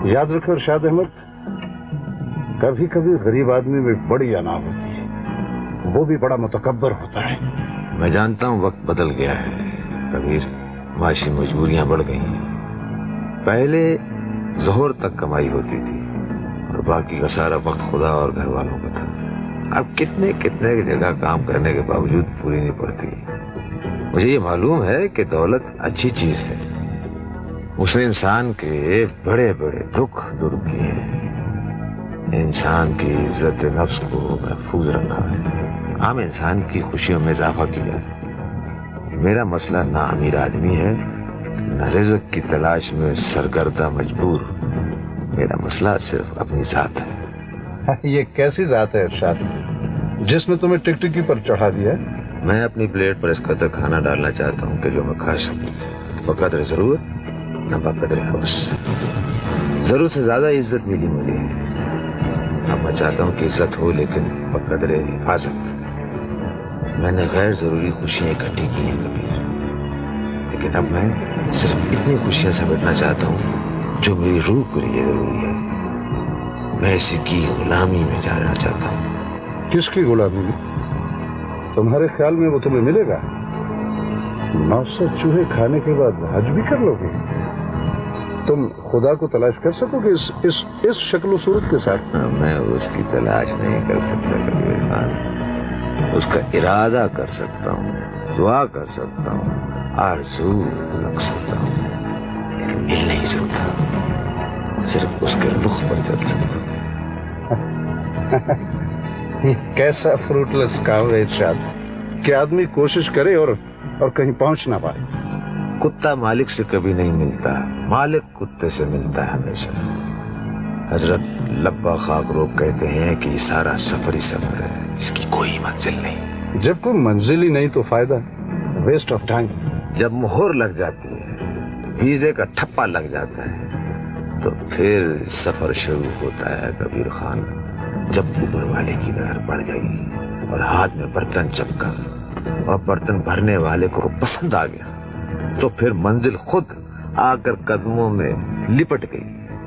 याद रखो इरशाद अहमद, कभी कभी गरीब आदमी में बड़ी अना होती है, वो भी बड़ा मुतकब्बर होता है। मैं जानता हूँ वक्त बदल गया है कबीर, माशी मजबूरियां बढ़ गई। पहले जोहर तक कमाई होती थी और बाकी का सारा वक्त खुदा और घर वालों का था। अब कितने कितने जगह काम करने के बावजूद पूरी नहीं पड़ती। मुझे ये मालूम है कि दौलत अच्छी चीज है, उसने इंसान के बड़े बड़े दुख दूर किए हैं, इंसान की इज्जत नफ्स को महफूज रखा है, आम इंसान की खुशियों में इजाफा किया है। मेरा मसला ना अमीर आदमी है, न रिज़्क़ की तलाश में सरगर्दा मजबूर। मेरा मसला सिर्फ अपनी जात है। ये कैसी जात है इरशाद जिसने तुम्हें टिकटिकी पर चढ़ा दिया? मैं अपनी प्लेट पर इस कदर खाना डालना चाहता हूँ कि जो मैं खा सकूँ, बकदर जरूरत न बकदर हवस। जरूरत से ज्यादा इज्जत मिली मुझे। अब मैं चाहता हूँ कि इज्जत हो लेकिन बकदर हिफाजत। मैंने गैर जरूरी खुशियां इकट्ठी की हैं कबीर, लेकिन अब मैं सिर्फ इतनी खुशियां समेटना चाहता हूँ जो मेरी रूह के लिए जरूरी है। मैं इसी की गुलामी में जाना चाहता हूँ। किसकी गुलामी में? तुम्हारे ख्याल में वो तुम्हें मिलेगा? 900 चूहे खाने के बाद हज भी कर लोगे? तुम खुदा को तलाश कर सकोगे इस शक्ल सूरत के साथ? मैं उसकी तलाश नहीं कर सकता कबीर खान, उसका इरादा कर सकता हूँ, दुआ कर सकता हूँ, आरज़ू रख सकता हूँ, लेकिन मिल नहीं सकता। सिर्फ उसके रुख पर चल सकता हूँ। कैसा फ्रूटलेस काम है इरशाद कि आदमी कोशिश करे और कहीं पहुंच ना पाए। कुत्ता मालिक से कभी नहीं मिलता, मालिक कुत्ते से मिलता है हमेशा। हजरत लब्बा खाक रोग कहते हैं कि ये सारा सफर ही सफर है, इसकी कोई मंजिल नहीं। जब कोई मंजिल ही नहीं तो फायदा? Waste of time. जब मोहर लग जाती है, वीजे का ठप्पा लग जाता है, तो फिर सफर शुरू होता है कबीर खान। जब ऊपर वाले की नजर पड़ गई और हाथ में बर्तन चपका और बर्तन भरने वाले को पसंद आ गया, तो फिर मंजिल खुद आकर कदमों में लिपट गई।